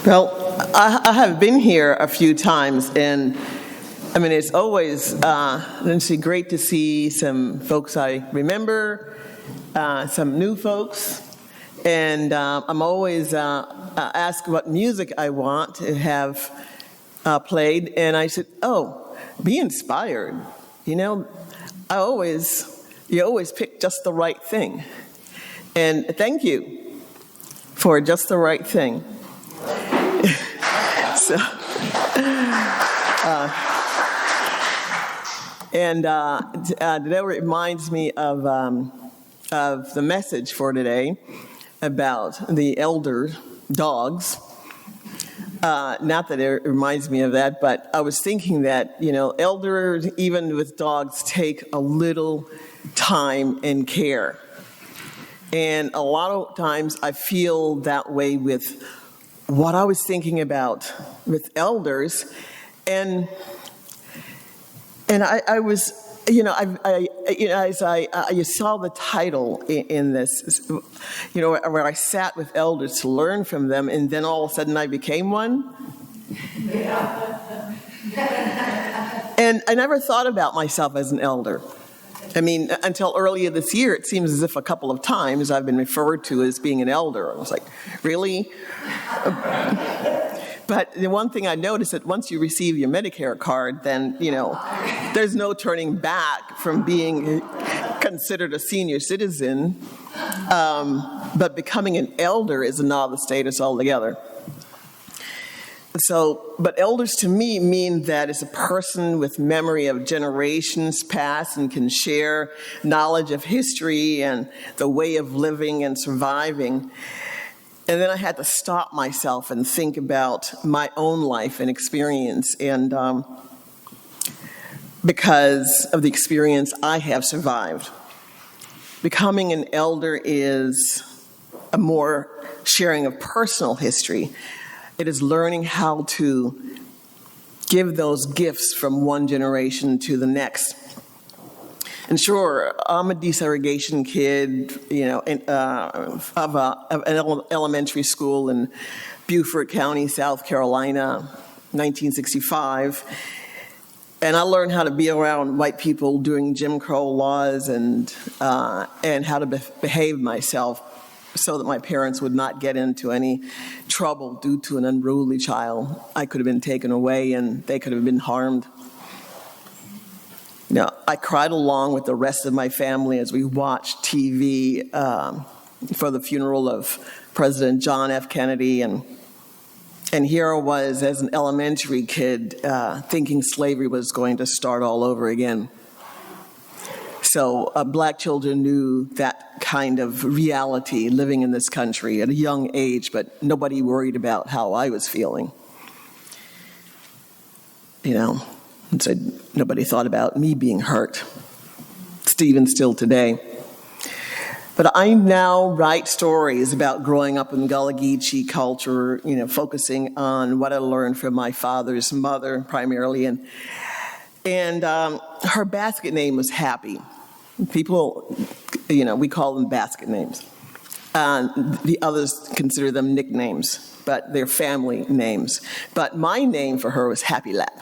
Well, I have been here a few times, and I mean, it's always great to see some folks I remember, some new folks, and I'm always asked what music I want to have played, and I said, "Oh, be inspired." You know, you always pick just the right thing, and thank you for just the right thing. So, that reminds me of the message for today about the elder dogs. Not that it reminds me of that, but I was thinking that, elders, even with dogs, take a little time and care. And a lot of times I feel that way with what I was thinking about with elders, and I was, as I saw the title in this, where I sat with elders to learn from them, and then all of a sudden I became one. And I never thought about myself as an elder. I mean, until earlier this year, it seems as if a couple of times I've been referred to as being an elder. I was like, really? But the one thing I noticed that once you receive your Medicare card, then, there's no turning back from being considered a senior citizen. But becoming an elder is another status altogether. So, but elders to me mean that it's a person with memory of generations past and can share knowledge of history and the way of living and surviving. And then I had to stop myself and think about my own life and experience, and because of the experience I have survived. Becoming an elder is a more sharing of personal history. It is learning how to give those gifts from one generation to the next. And sure, I'm a desegregation kid, of an elementary school in Beaufort County, South Carolina, 1965. And I learned how to be around white people during Jim Crow laws and how to behave myself so that my parents would not get into any trouble due to an unruly child. I could have been taken away and they could have been harmed. I cried along with the rest of my family as we watched TV for the funeral of President John F. Kennedy. And here I was as an elementary kid thinking slavery was going to start all over again. So black children knew that kind of reality living in this country at a young age, but nobody worried about how I was feeling. And so nobody thought about me being hurt. Even still today. But I now write stories about growing up in Gullah Geechee culture, focusing on what I learned from my father's mother primarily. And her basket name was Happy. People, we call them basket names. The others consider them nicknames, but they're family names. But my name for her was Happy Lap.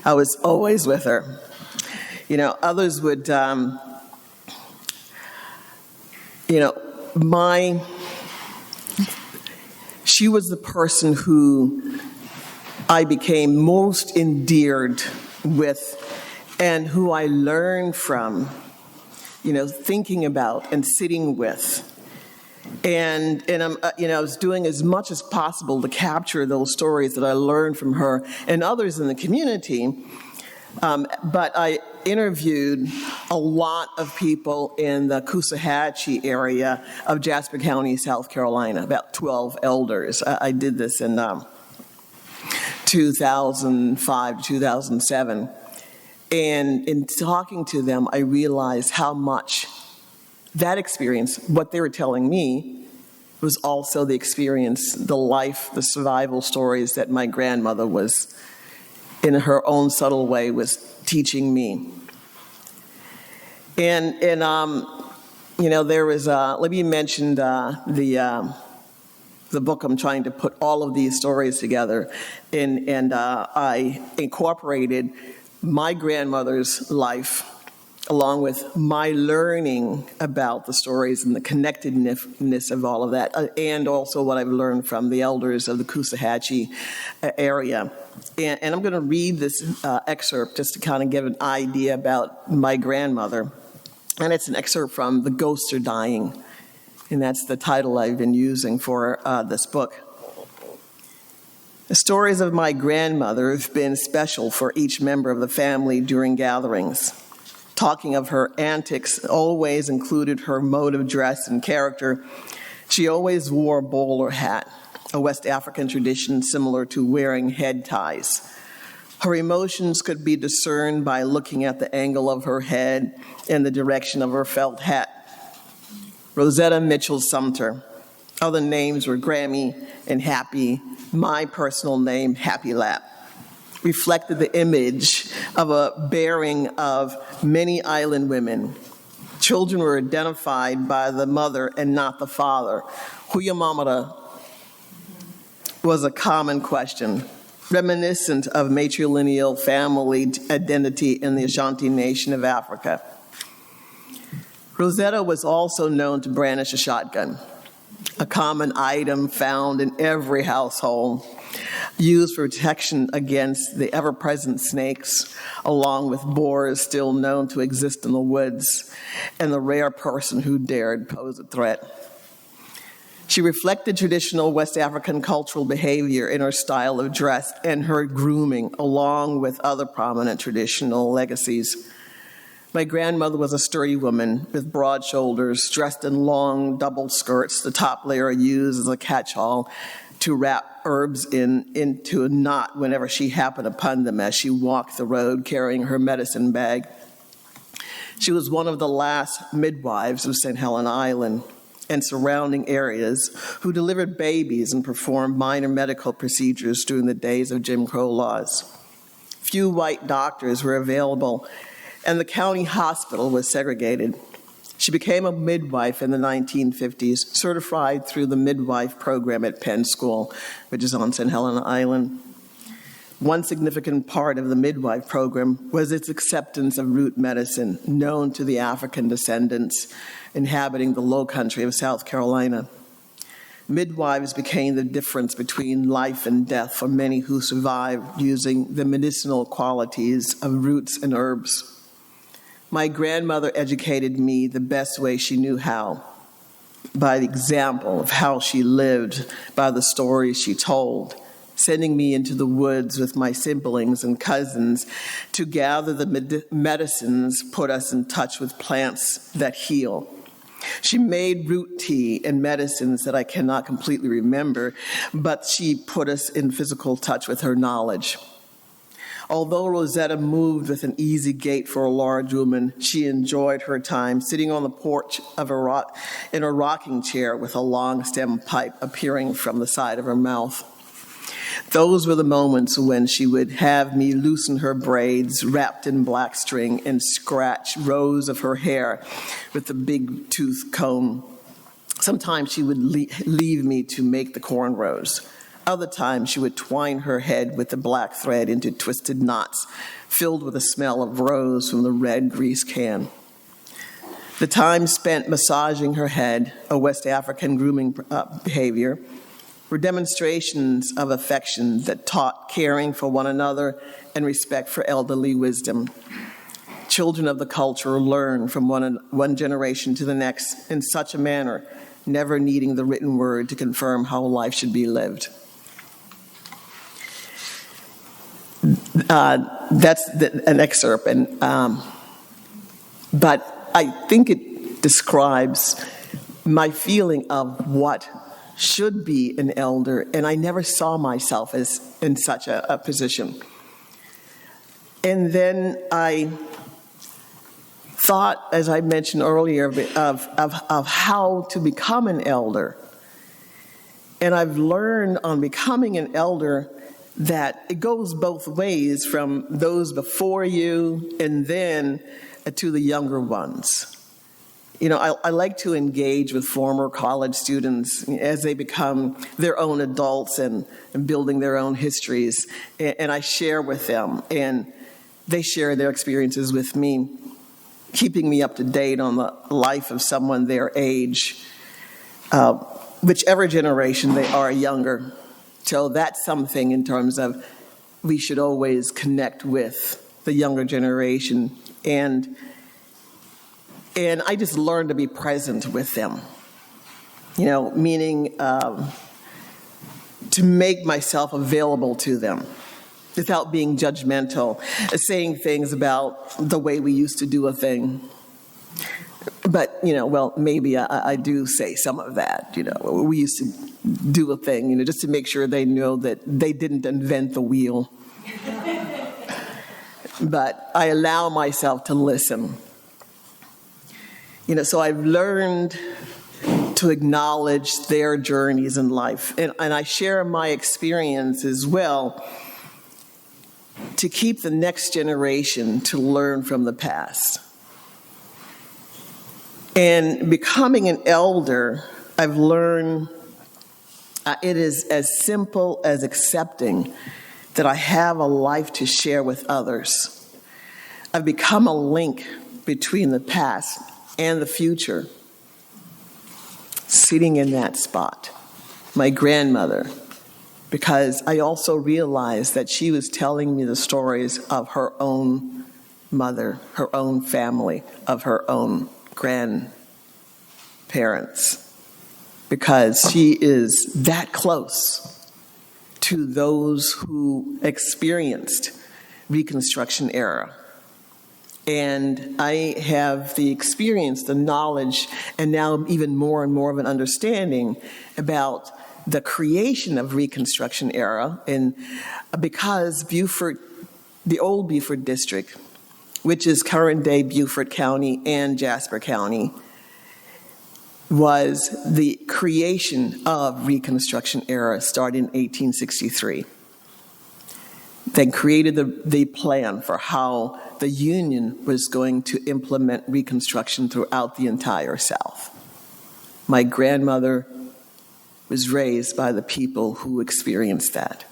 I was always with her. Others would, she was the person who I became most endeared with and who I learned from, thinking about and sitting with. And I was doing as much as possible to capture those stories that I learned from her and others in the community. But I interviewed a lot of people in the Coosawhatchee area of Jasper County, South Carolina, about 12 elders. I did this in 2005 to 2007. And in talking to them, I realized how much that experience, what they were telling me, was also the experience, the life, the survival stories that my grandmother was, in her own subtle way, was teaching me. And there was, let me mention the the book, I'm trying to put all of these stories together, and I incorporated my grandmother's life along with my learning about the stories and the connectedness of all of that, and also what I've learned from the elders of the Coosawhatchee area. And I'm going to read this excerpt just to kind of give an idea about my grandmother. And it's an excerpt from The Ghosts Are Dying, and that's the title I've been using for this book. The stories of my grandmother have been special for each member of the family during gatherings. Talking of her antics always included her mode of dress and character. She always wore a bowler hat, a West African tradition similar to wearing head ties. Her emotions could be discerned by looking at the angle of her head and the direction of her felt hat. Rosetta Mitchell Sumpter. Other names were Grammy and Happy. My personal name, Happy Lap, reflected the image of a bearing of many island women. Children were identified by the mother and not the father. Huyamamara was a common question, reminiscent of matrilineal family identity in the Ashanti nation of Africa. Rosetta was also known to brandish a shotgun, a common item found in every household, used for protection against the ever-present snakes, along with boars still known to exist in the woods, and the rare person who dared pose a threat. She reflected traditional West African cultural behavior in her style of dress and her grooming, along with other prominent traditional legacies. My grandmother was a sturdy woman with broad shoulders, dressed in long double skirts, the top layer used as a catch-all to wrap herbs into a knot whenever she happened upon them as she walked the road carrying her medicine bag. She was one of the last midwives of St. Helena Island and surrounding areas who delivered babies and performed minor medical procedures during the days of Jim Crow laws. Few white doctors were available, and the county hospital was segregated. She became a midwife in the 1950s, certified through the midwife program at Penn School, which is on St. Helena Island. One significant part of the midwife program was its acceptance of root medicine, known to the African descendants inhabiting the low country of South Carolina. Midwives became the difference between life and death for many who survived using the medicinal qualities of roots and herbs. My grandmother educated me the best way she knew how, by the example of how she lived, by the stories she told, sending me into the woods with my siblings and cousins to gather the medicines, put us in touch with plants that heal. She made root tea and medicines that I cannot completely remember, but she put us in physical touch with her knowledge. Although Rosetta moved with an easy gait for a large woman, she enjoyed her time sitting on the porch of in a rocking chair with a long stem pipe appearing from the side of her mouth. Those were the moments when she would have me loosen her braids wrapped in black string and scratch rows of her hair with a big tooth comb. Sometimes she would leave me to make the cornrows. Other times she would twine her head with the black thread into twisted knots filled with the smell of rose from the red grease can. The time spent massaging her head, a West African grooming behavior, were demonstrations of affection that taught caring for one another and respect for elderly wisdom. Children of the culture learn from one generation to the next in such a manner, never needing the written word to confirm how life should be lived. That's an excerpt, but I think it describes my feeling of what should be an elder, and I never saw myself as in such a position. And then I thought, as I mentioned earlier, of how to become an elder. And I've learned on becoming an elder that it goes both ways, from those before you and then to the younger ones. I like to engage with former college students as they become their own adults and building their own histories. And I share with them, and they share their experiences with me, keeping me up to date on the life of someone their age, whichever generation they are younger. So that's something in terms of we should always connect with the younger generation. And I just learned to be present with them, meaning to make myself available to them without being judgmental, saying things about the way we used to do a thing. But, maybe I do say some of that, we used to do a thing, just to make sure they know that they didn't invent the wheel. But I allow myself to listen. So I've learned to acknowledge their journeys in life. And I share my experience as well to keep the next generation to learn from the past. And becoming an elder, I've learned it is as simple as accepting that I have a life to share with others. I've become a link between the past and the future, sitting in that spot. My grandmother, because I also realized that she was telling me the stories of her own mother, her own family, of her own grandparents, because she is that close to those who experienced Reconstruction era. And I have the experience, the knowledge, and now even more and more of an understanding about the creation of Reconstruction era. And because Beaufort, the old Beaufort district, which is current day Beaufort County and Jasper County, was the creation of Reconstruction era starting in 1863. They created the plan for how the Union was going to implement Reconstruction throughout the entire South. My grandmother was raised by the people who experienced that.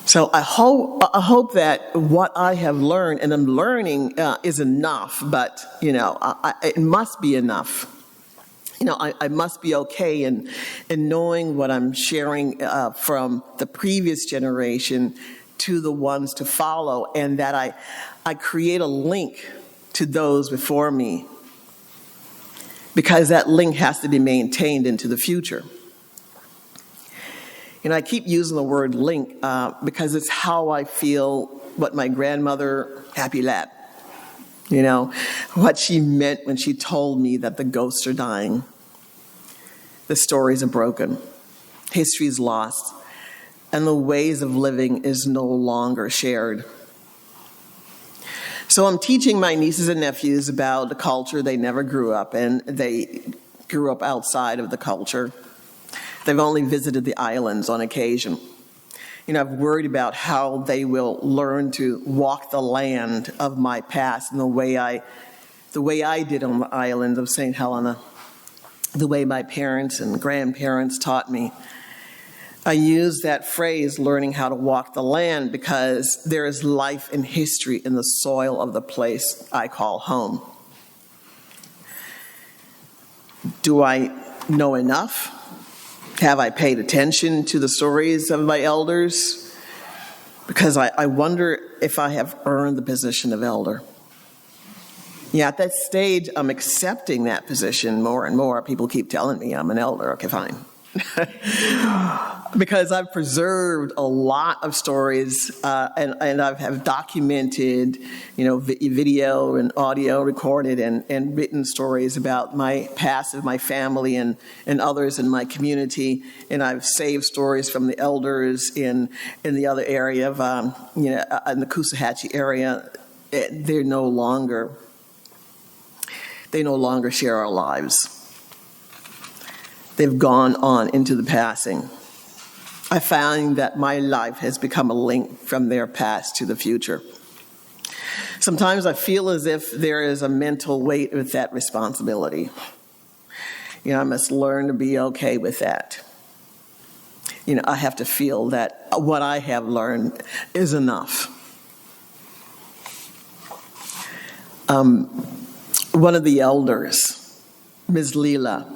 So I hope that what I have learned, and I'm learning, is enough, but, it must be enough. I must be okay in knowing what I'm sharing from the previous generation to the ones to follow, and that I create a link to those before me, because that link has to be maintained into the future. I keep using the word link because it's how I feel what my grandmother, Happy Lad, what she meant when she told me that the ghosts are dying. The stories are broken. History is lost. And the ways of living is no longer shared. So I'm teaching my nieces and nephews about the culture they never grew up in. They grew up outside of the culture. They've only visited the islands on occasion. I've worried about how they will learn to walk the land of my past in the way I did on the island of St. Helena, the way my parents and grandparents taught me. I use that phrase, learning how to walk the land, because there is life and history in the soil of the place I call home. Do I know enough? Have I paid attention to the stories of my elders? Because I wonder if I have earned the position of elder. At that stage, I'm accepting that position more and more. People keep telling me I'm an elder. Okay, fine. Because I've preserved a lot of stories and I have documented, video and audio recorded and written stories about my past of my family and others in my community. And I've saved stories from the elders in the other area of, in the Coosawhatchee area. They no longer share our lives. They've gone on into the passing. I find that my life has become a link from their past to the future. Sometimes I feel as if there is a mental weight with that responsibility. I must learn to be okay with that. I have to feel that what I have learned is enough. One of the elders, Ms. Leela,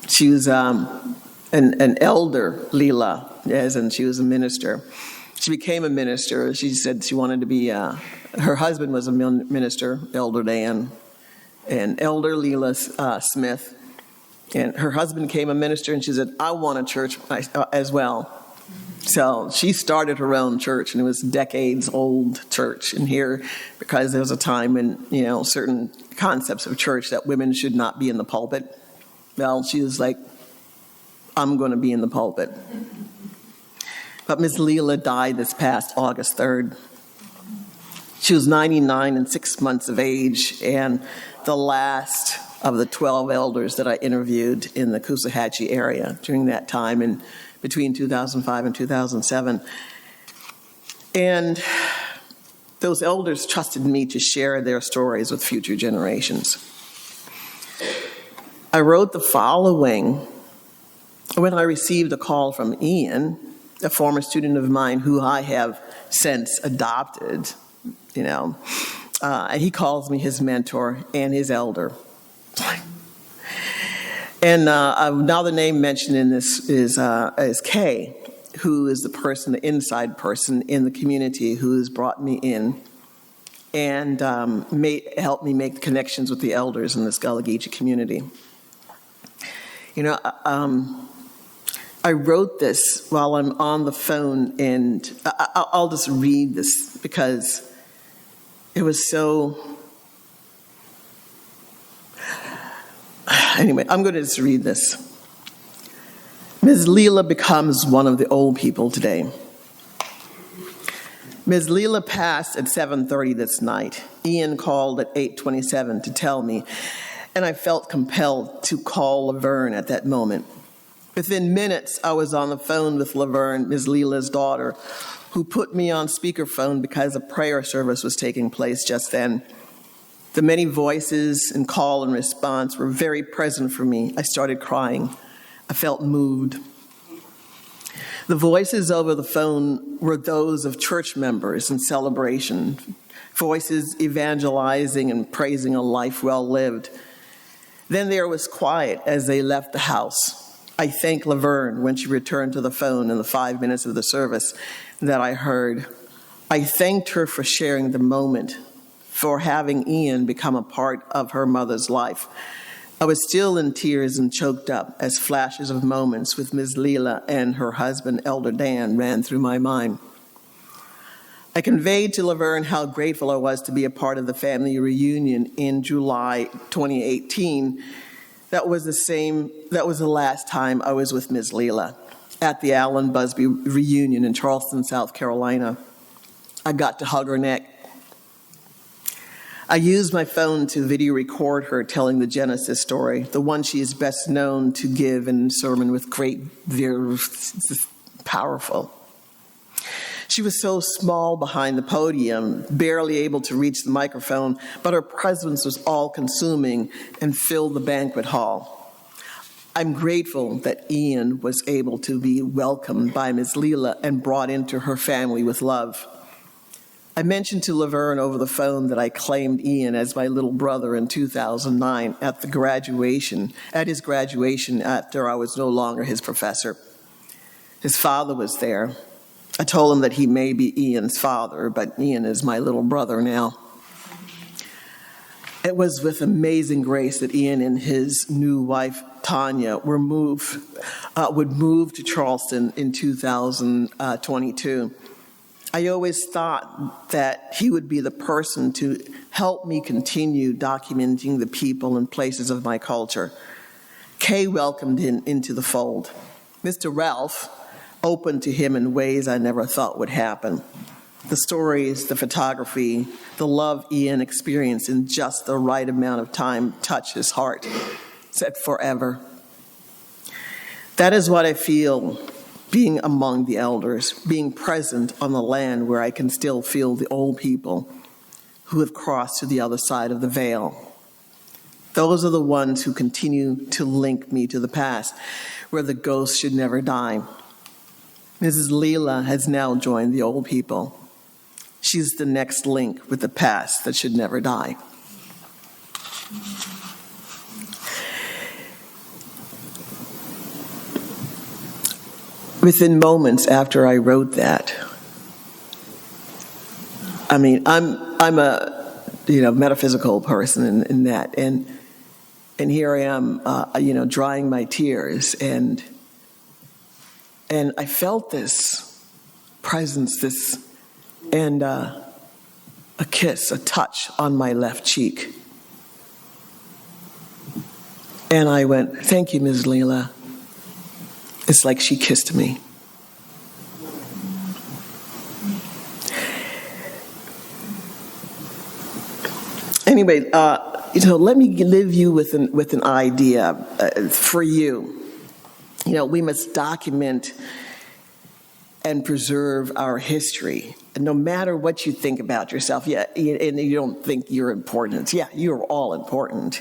she was an elder, Leela, as in she was a minister. She became a minister. She said she wanted to be, her husband was a minister, Elder Dan, and Elder Leela Smith. And her husband became a minister, and she said, I want a church as well. So she started her own church, and it was decades old church in here, because there was a time when, certain concepts of church that women should not be in the pulpit. Well, she was like, I'm going to be in the pulpit. But Ms. Leela died this past August 3rd. She was 99 and 6 months of age, and the last of the 12 elders that I interviewed in the Coosawhatchee area during that time, in between 2005 and 2007. And those elders trusted me to share their stories with future generations. I wrote the following when I received a call from Ian, a former student of mine who I have since adopted, and he calls me his mentor and his elder. And now the name mentioned in this is Kay, who is the inside person in the community who has brought me in and helped me make connections with the elders in this Gullah Geechee community. I wrote this while I'm on the phone, and I'll just read this because it was so... Anyway, I'm going to just read this. Ms. Leela becomes one of the old people today. Ms. Leela passed at 7:30 this night. Ian called at 8:27 to tell me, and I felt compelled to call Laverne at that moment. Within minutes, I was on the phone with Laverne, Ms. Leela's daughter, who put me on speakerphone because a prayer service was taking place just then. The many voices and call and response were very present for me. I started crying. I felt moved. The voices over the phone were those of church members in celebration, voices evangelizing and praising a life well lived. Then there was quiet as they left the house. I thanked Laverne when she returned to the phone in the 5 minutes of the service that I heard. I thanked her for sharing the moment, for having Ian become a part of her mother's life. I was still in tears and choked up as flashes of moments with Ms. Leela and her husband, Elder Dan, ran through my mind. I conveyed to Laverne how grateful I was to be a part of the family reunion in July 2018. That was the last time I was with Ms. Leela at the Allen Busby reunion in Charleston, South Carolina. I got to hug her neck. I used my phone to video record her telling the Genesis story, the one she is best known to give in sermon with great, very powerful. She was so small behind the podium, barely able to reach the microphone, but her presence was all-consuming and filled the banquet hall. I'm grateful that Ian was able to be welcomed by Ms. Leela and brought into her family with love. I mentioned to Laverne over the phone that I claimed Ian as my little brother in 2009 at his graduation after I was no longer his professor. His father was there. I told him that he may be Ian's father, but Ian is my little brother now. It was with amazing grace that Ian and his new wife, Tanya, would move to Charleston in 2022. I always thought that he would be the person to help me continue documenting the people and places of my culture. Kay welcomed him into the fold. Mr. Ralph opened to him in ways I never thought would happen. The stories, the photography, the love Ian experienced in just the right amount of time touched his heart, said forever. That is what I feel being among the elders, being present on the land where I can still feel the old people. who have crossed to the other side of the veil. Those are the ones who continue to link me to the past, where the ghost should never die. Mrs. Leela has now joined the old people. She's the next link with the past that should never die. Within moments after I wrote that, I mean, I'm a metaphysical person in that, and here I am, drying my tears, and I felt this presence, and a kiss, a touch on my left cheek, and I went, "Thank you, Ms. Leela." It's like she kissed me. Anyway, let me leave you with an idea for you. We must document and preserve our history. And no matter what you think about yourself, and you don't think you're important. Yeah, you're all important.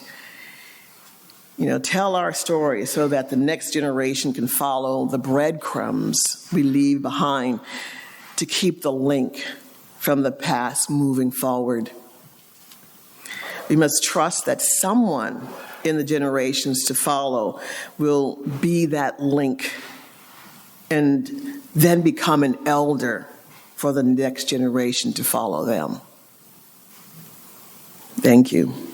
Tell our story so that the next generation can follow the breadcrumbs we leave behind to keep the link from the past moving forward. We must trust that someone in the generations to follow will be that link and then become an elder for the next generation to follow them. Thank you.